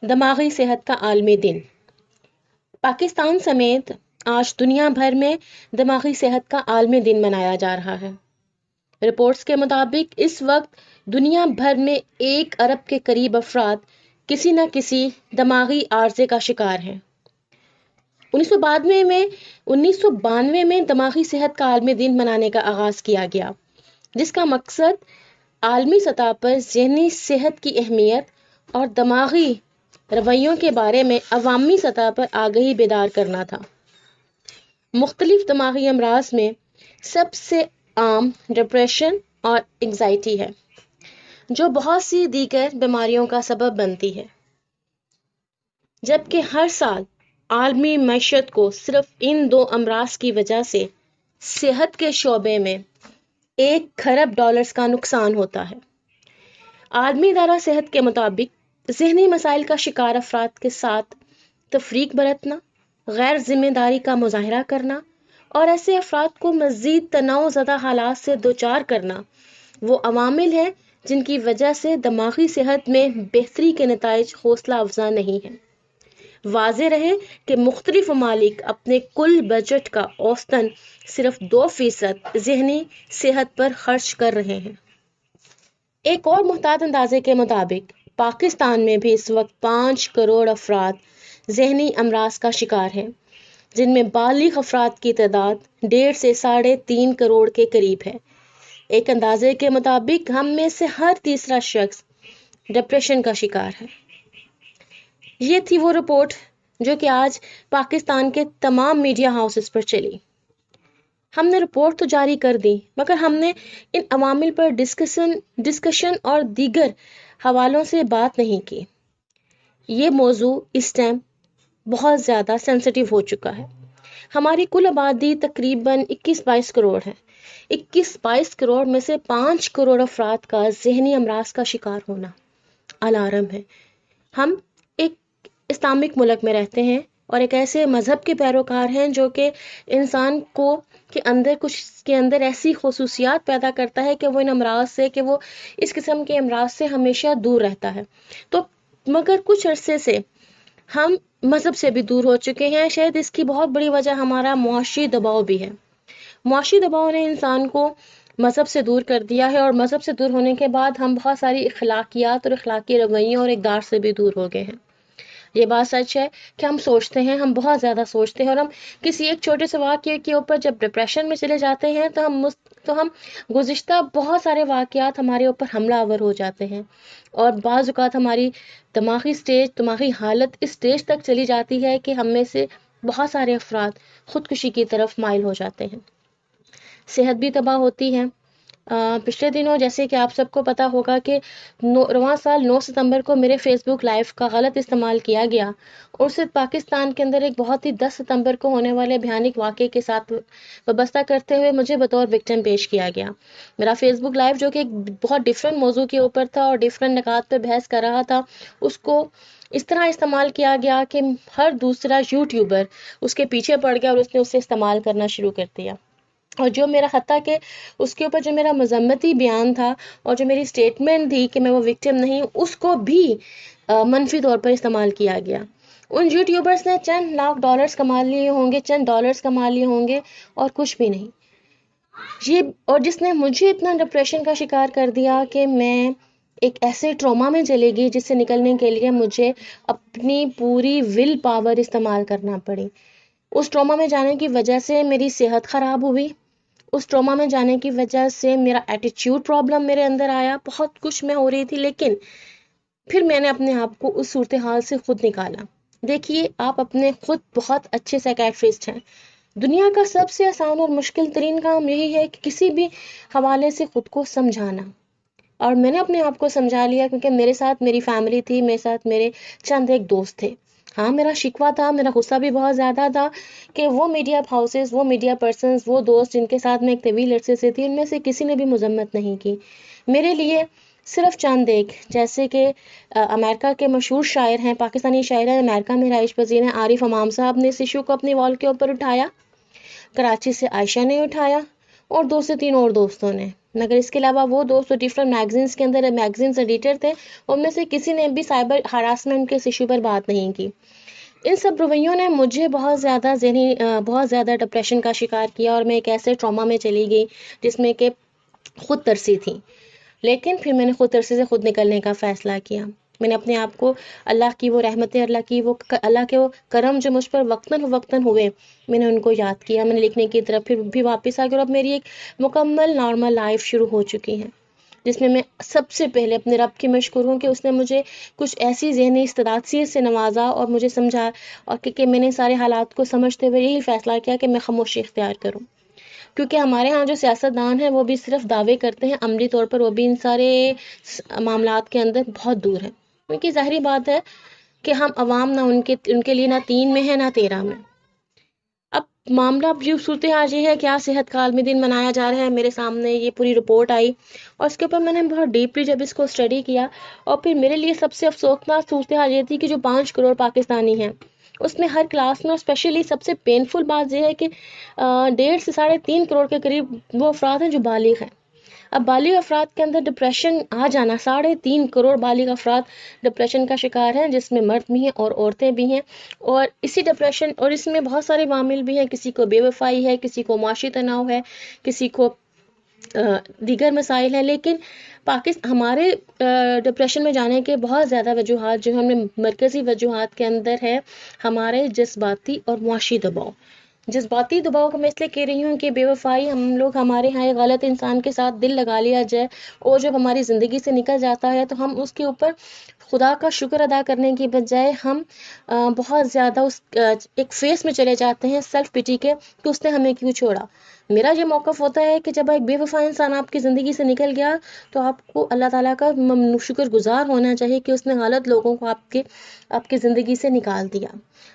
دماغی صحت کا عالمی دن۔ پاکستان سمیت آج دنیا بھر میں دماغی صحت کا عالمی دن منایا جا رہا ہے۔ رپورٹس کے مطابق اس وقت دنیا بھر میں 1 ارب کے قریب افراد کسی نہ کسی دماغی عارضے کا شکار ہیں۔ 1992 میں دماغی صحت کا عالمی دن منانے کا آغاز کیا گیا، جس کا مقصد عالمی سطح پر ذہنی صحت کی اہمیت اور دماغی رویوں کے بارے میں عوامی سطح پر آگہی بیدار کرنا تھا۔ مختلف دماغی امراض میں سب سے عام ڈپریشن اور انگزائٹی ہے، جو بہت سی دیگر بیماریوں کا سبب بنتی ہے، جبکہ ہر سال عالمی معیشت کو صرف ان 2 امراض کی وجہ سے صحت کے شعبے میں $1 کھرب کا نقصان ہوتا ہے۔ عالمی ادارہ صحت کے مطابق ذہنی مسائل کا شکار افراد کے ساتھ تفریق برتنا، غیر ذمہ داری کا مظاہرہ کرنا اور ایسے افراد کو مزید تناؤ زدہ حالات سے دوچار کرنا وہ عوامل ہیں جن کی وجہ سے دماغی صحت میں بہتری کے نتائج حوصلہ افزا نہیں ہیں۔ واضح رہے کہ مختلف ممالک اپنے کل بجٹ کا اوسطاً صرف 2% ذہنی صحت پر خرچ کر رہے ہیں۔ ایک اور محتاط اندازے کے مطابق پاکستان میں بھی اس وقت 5 کروڑ افراد ذہنی امراض کا شکار ہیں، جن میں بالغ افراد کی تعداد 1.5 سے 3.5 کروڑ کے قریب ہے۔ ایک اندازے کے مطابق ہم میں سے ہر تیسرا شخص ڈپریشن کا شکار ہے۔ یہ تھی وہ رپورٹ جو کہ آج پاکستان کے تمام میڈیا ہاؤسز پر چلی۔ ہم نے رپورٹ تو جاری کر دی، مگر ہم نے ان عوامل پر ڈسکشن اور دیگر حوالوں سے بات نہیں کی۔ یہ موضوع اس ٹائم بہت زیادہ سینسٹیو ہو چکا ہے۔ ہماری کل آبادی تقریباً 21-22 کروڑ ہے۔ 21-22 کروڑ میں سے 5 کروڑ افراد کا ذہنی امراض کا شکار ہونا الارم ہے۔ ہم ایک اسلامک ملک میں رہتے ہیں اور ایک ایسے مذہب کے پیروکار ہیں جو کہ انسان کو کے اندر ایسی خصوصیات پیدا کرتا ہے کہ وہ ان امراض سے کہ وہ اس قسم کے امراض سے ہمیشہ دور رہتا ہے۔ تو مگر کچھ عرصے سے ہم مذہب سے بھی دور ہو چکے ہیں۔ شاید اس کی بہت بڑی وجہ ہمارا معاشی دباؤ بھی ہے۔ معاشی دباؤ نے انسان کو مذہب سے دور کر دیا ہے، اور مذہب سے دور ہونے کے بعد ہم بہت ساری اخلاقیات اور اخلاقی رویوں اور اقدار سے بھی دور ہو گئے ہیں۔ یہ بات سچ ہے کہ ہم سوچتے ہیں، ہم بہت زیادہ سوچتے ہیں، اور ہم کسی ایک چھوٹے سے واقعے کے اوپر جب ڈپریشن میں چلے جاتے ہیں تو ہم گزشتہ بہت سارے واقعات ہمارے اوپر حملہ آور ہو جاتے ہیں، اور بعض اوقات ہماری دماغی حالت اس اسٹیج تک چلی جاتی ہے کہ ہم میں سے بہت سارے افراد خودکشی کی طرف مائل ہو جاتے ہیں۔ صحت بھی تباہ ہوتی ہے۔ پچھلے دنوں جیسے کہ آپ سب کو پتا ہوگا کہ رواں سال 9 ستمبر کو میرے فیس بک لائیو کا غلط استعمال کیا گیا، اور اسے پاکستان کے اندر ایک بہت ہی 10 ستمبر کو ہونے والے بھیانک واقعے کے ساتھ وابستہ کرتے ہوئے مجھے بطور وکٹم پیش کیا گیا۔ میرا فیس بک لائیو جو کہ ایک بہت ڈیفرنٹ موضوع کے اوپر تھا اور ڈیفرنٹ نکات پہ بحث کر رہا تھا، اس کو اس طرح استعمال کیا گیا کہ ہر دوسرا یوٹیوبر اس کے پیچھے پڑ گیا اور اس نے اسے استعمال کرنا شروع کر دیا، اور جو میرا حتیٰ کہ اس کے اوپر جو میرا مذمتی بیان تھا اور جو میری سٹیٹمنٹ تھی کہ میں وہ وکٹم نہیں، اس کو بھی منفی طور پر استعمال کیا گیا۔ ان یوٹیوبرز نے چند لاکھ ڈالرز کما لیے ہوں گے، چند ڈالرز کما لیے ہوں گے، اور کچھ بھی نہیں۔ اور جس نے مجھے اتنا ڈپریشن کا شکار کر دیا کہ میں ایک ایسے ٹراما میں چلے گئی جس سے نکلنے کے لیے مجھے اپنی پوری ول پاور استعمال کرنا پڑی۔ اس ٹراما میں جانے کی وجہ سے میری صحت خراب ہوئی، اس ٹراما میں جانے کی وجہ سے میرا ایٹیٹیوڈ پرابلم میرے اندر آیا، بہت کچھ میں ہو رہی تھی، لیکن پھر میں نے اپنے آپ کو اس صورتحال سے خود نکالا۔ دیکھیے، آپ اپنے خود بہت اچھے سائیکیٹرسٹ ہیں۔ دنیا کا سب سے آسان اور مشکل ترین کام یہی ہے کہ کسی بھی حوالے سے خود کو سمجھانا، اور میں نے اپنے آپ کو سمجھا لیا کیونکہ میرے ساتھ میری فیملی تھی، میرے ساتھ میرے چند ایک دوست تھے۔ ہاں، میرا شکوہ تھا، میرا غصہ بھی بہت زیادہ تھا کہ وہ میڈیا ہاؤسز، وہ میڈیا پرسنز، وہ دوست جن کے ساتھ میں ایک طویل عرصے سے تھی، ان میں سے کسی نے بھی مذمت نہیں کی میرے لیے۔ صرف چند ایک، جیسے کہ امریکہ کے مشہور شاعر ہیں، پاکستانی شاعر ہیں، امریکہ میں رہائش پذیر ہیں، عارف امام صاحب نے اس ایشو کو اپنی وال کے اوپر اٹھایا، کراچی سے عائشہ نے اٹھایا، اور 2 سے 3 اور دوستوں نے۔ مگر اس کے علاوہ وہ دوست جو ڈفرینٹ میگزینس کے اندر میگزینس ایڈیٹر تھے، ان میں سے کسی نے بھی سائبر ہراسمنٹ کے اس ایشو پر بات نہیں کی. ان سب رویوں نے مجھے بہت زیادہ ڈپریشن کا شکار کیا، اور میں ایک ایسے ٹراما میں چلی گئی جس میں کہ خود ترسی تھی. لیکن پھر میں نے خود ترسی سے خود نکلنے کا فیصلہ کیا. میں نے اپنے آپ کو اللہ کی وہ رحمتیں، اللہ کے وہ کرم جو مجھ پر وقتاً ہوئے، میں نے ان کو یاد کیا. میں نے لکھنے کی طرف پھر بھی واپس آ گئی، اور اب میری ایک مکمل نارمل لائف شروع ہو چکی ہے، جس میں سب سے پہلے اپنے رب کی مشکور ہوں کہ اس نے مجھے کچھ ایسی ذہنی استعداد سے نوازا اور مجھے سمجھا، اور کہ میں نے سارے حالات کو سمجھتے ہوئے یہی فیصلہ کیا کہ میں خاموشی اختیار کروں. کیونکہ ہمارے ہاں جو سیاستدان ہیں وہ بھی صرف دعوے کرتے ہیں، عملی طور پر وہ بھی ان سارے معاملات کے اندر بہت دور ہیں. کیونکہ ظاہری بات ہے کہ ہم عوام نہ ان کے لیے نہ 3 میں ہے نہ 13 میں. اب معاملہ جو صورتحال یہ ہے، کیا صحت کا عالمی دن منایا جا رہا ہے، میرے سامنے یہ پوری رپورٹ آئی، اور اس کے اوپر میں نے بہت ڈیپلی جب اس کو اسٹڈی کیا، اور پھر میرے لیے سب سے افسوسناک صورتحال یہ تھی کہ جو 5 کروڑ پاکستانی ہیں اس میں ہر کلاس میں، اور اسپیشلی سب سے پینفل بات یہ ہے کہ 1.5 سے 3.5 کروڑ کے قریب وہ افراد ہیں جو بالغ ہیں. اب بالغ افراد کے اندر ڈپریشن آ جانا، 3.5 کروڑ بالغ افراد ڈپریشن کا شکار ہیں، جس میں مرد بھی ہیں اور عورتیں بھی ہیں. اور اسی ڈپریشن اور اس میں بہت سارے عوامل بھی ہیں، کسی کو بے وفائی ہے، کسی کو معاشی تناؤ ہے، کسی کو دیگر مسائل ہیں. لیکن ہمارے ڈپریشن میں جانے کے بہت زیادہ وجوہات جو ہمیں مرکزی وجوہات کے اندر ہے ہمارے جذباتی اور معاشی دباؤ. جذباتی دباؤ کو میں اس لیے کہہ رہی ہوں کہ بے وفائی، ہمارے ہاں ایک غلط انسان کے ساتھ دل لگا لیا جائے اور جب ہماری زندگی سے نکل جاتا ہے تو ہم اس کے اوپر خدا کا شکر ادا کرنے کی بجائے ہم بہت زیادہ ایک فیس میں چلے جاتے ہیں سیلف پٹی کے کہ اس نے ہمیں کیوں چھوڑا. میرا یہ موقف ہوتا ہے کہ جب ایک بے وفا انسان آپ کی زندگی سے نکل گیا تو آپ کو اللہ تعالیٰ کا شکر گزار ہونا چاہیے کہ اس نے غلط لوگوں کو آپ کی زندگی سے نکال دیا.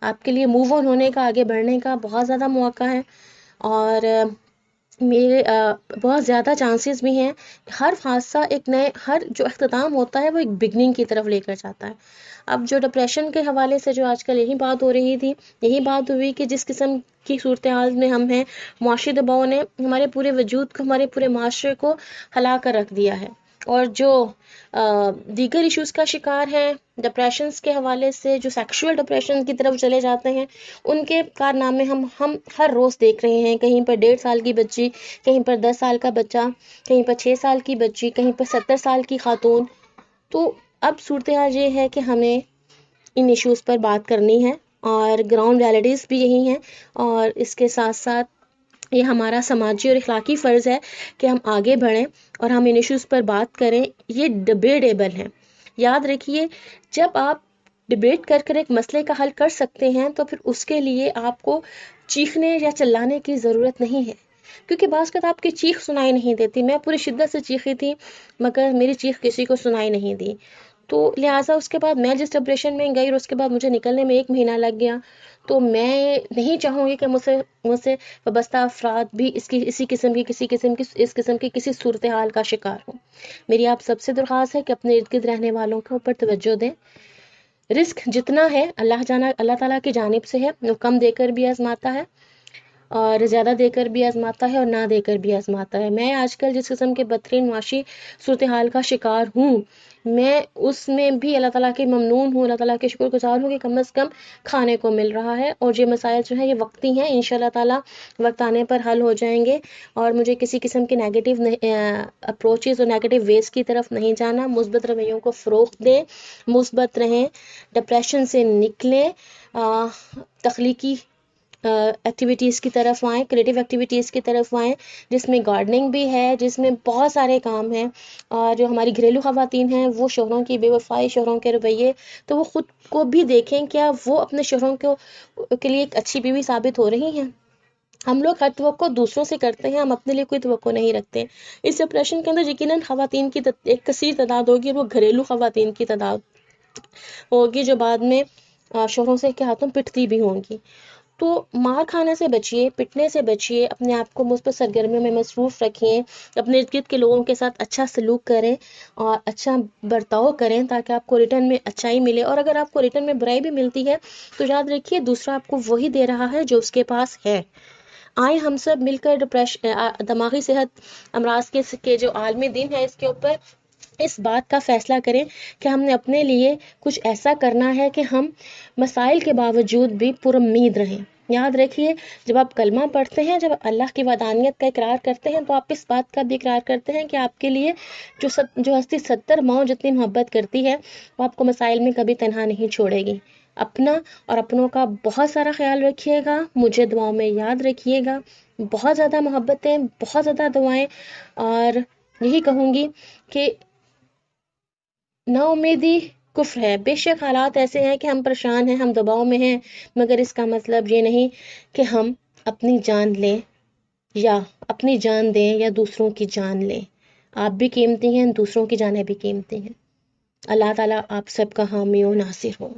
آپ کے لیے موو آن ہونے کا، آگے بڑھنے کا بہت زیادہ موقع ہے، اور میرے بہت زیادہ چانسز بھی ہیں. ہر حادثہ ہر جو اختتام ہوتا ہے وہ ایک بگننگ کی طرف لے کر جاتا ہے. اب جو ڈپریشن کے حوالے سے جو آج کل یہی بات ہو رہی تھی، یہی بات ہوئی کہ جس قسم کی صورتحال میں ہم ہیں، معاشی دباؤ نے ہمارے پورے وجود کو، ہمارے پورے معاشرے کو ہلا کر رکھ دیا ہے. اور جو دیگر ایشوز کا شکار ہیں ڈپریشنز کے حوالے سے، جو سیکشول ڈپریشن کی طرف چلے جاتے ہیں، ان کے کارنامے ہم ہر روز دیکھ رہے ہیں. کہیں پر 1.5 سال کی بچی، کہیں پر 10 سال کا بچہ، کہیں پر 6 سال کی بچی، کہیں پر 70 سال کی خاتون. تو اب صورتحال یہ ہے کہ ہمیں ان ایشوز پر بات کرنی ہے، اور گراؤنڈ ریالٹیز بھی یہی ہیں، اور اس کے ساتھ ساتھ یہ ہمارا سماجی اور اخلاقی فرض ہے کہ ہم آگے بڑھیں اور ہم ان ایشوز پر بات کریں. یہ ڈبیٹیبل ہیں. یاد رکھیے، جب آپ ڈبیٹ کر ایک مسئلے کا حل کر سکتے ہیں تو پھر اس کے لیے آپ کو چیخنے یا چلانے کی ضرورت نہیں ہے، کیونکہ بعض اوقات آپ کی چیخ سنائی نہیں دیتی. میں پوری شدت سے چیخی تھی مگر میری چیخ کسی کو سنائی نہیں دی. تو لہٰذا اس کے بعد میں جس ڈپریشن میں گئی اور اس کے بعد مجھے نکلنے میں 1 مہینہ لگ گیا. تو میں نہیں چاہوں گی کہ مجھ سے وابستہ افراد بھی اس قسم کی کسی صورتحال کا شکار ہوں. میری آپ سب سے درخواست ہے کہ اپنے ارد گرد رہنے والوں کے اوپر توجہ دیں. رزق جتنا ہے اللہ تعالیٰ کی جانب سے ہے، وہ کم دے کر بھی آزماتا ہے اور زیادہ دے کر بھی آزماتا ہے اور نہ دے کر بھی آزماتا ہے. میں آج کل جس قسم کے بدترین معاشی صورتحال کا شکار ہوں، میں اس میں بھی اللہ تعالیٰ کی ممنون ہوں، اللہ تعالیٰ کے شکر گزار ہوں کہ کم از کم کھانے کو مل رہا ہے. اور یہ مسائل جو ہیں یہ وقتی ہیں، انشاءاللہ تعالیٰ وقت آنے پر حل ہو جائیں گے. اور مجھے کسی قسم کی نیگیٹو اپروچز اور نیگیٹو ویز کی طرف نہیں جانا. مثبت رویوں کو فروغ دیں، مثبت رہیں، ڈپریشن سے نکلیں، تخلیقی ایکٹیویٹیز کی طرف آئیں، کریٹیو ایکٹیویٹیز کی طرف آئیں، جس میں گارڈننگ بھی ہے، جس میں بہت سارے کام ہیں. اور جو ہماری گھریلو خواتین ہیں وہ شوہروں کی بے وفائی، شوہروں کے رویے، تو وہ خود کو بھی دیکھیں کیا وہ اپنے شوہروں کے لیے ایک اچھی بیوی ثابت ہو رہی ہیں. ہم لوگ ہر توقع دوسروں سے کرتے ہیں، ہم اپنے لیے کوئی توقع نہیں رکھتے. اس ڈپریشن کے اندر یقیناً خواتین کی ایک کثیر تعداد ہوگی، وہ گھریلو خواتین کی تعداد ہوگی جو بعد میں شوہروں سے کے ہاتھوں پٹتی بھی ہوں گی. تو مار کھانے سے بچیے، پٹنے سے بچیے، اپنے آپ کو مثبت سرگرمیوں میں مصروف رکھیں، اپنے ارد گرد کے لوگوں کے ساتھ اچھا سلوک کریں اور اچھا برتاؤ کریں تاکہ آپ کو ریٹرن میں اچھائی ملے. اور اگر آپ کو ریٹرن میں برائی بھی ملتی ہے تو یاد رکھیے دوسرا آپ کو وہی دے رہا ہے جو اس کے پاس ہے. آئے ہم سب مل کر دماغی صحت امراض کے جو عالمی دن ہے اس کے اوپر اس بات کا فیصلہ کریں کہ ہم نے اپنے لیے کچھ ایسا کرنا ہے کہ ہم مسائل کے باوجود بھی پر امید رہیں. یاد رکھیے، جب آپ کلمہ پڑھتے ہیں، جب اللہ کی وحدانیت کا اقرار کرتے ہیں، تو آپ اس بات کا بھی اقرار کرتے ہیں کہ آپ کے لیے جو ہستی 70 ماؤں جتنی محبت کرتی ہے، وہ آپ کو مسائل میں کبھی تنہا نہیں چھوڑے گی. اپنا اور اپنوں کا بہت سارا خیال رکھیے گا، مجھے دعاؤں میں یاد رکھیے گا. بہت زیادہ محبتیں، بہت زیادہ دعائیں، اور یہی کہوں گی کہ نا امیدی کفر ہے. بے شک حالات ایسے ہیں کہ ہم پریشان ہیں، ہم دباؤ میں ہیں، مگر اس کا مطلب یہ نہیں کہ ہم اپنی جان لیں یا اپنی جان دیں یا دوسروں کی جان لیں. آپ بھی قیمتی ہیں، دوسروں کی جانیں بھی قیمتی ہیں. اللہ تعالیٰ آپ سب کا حامی و ناصر ہو.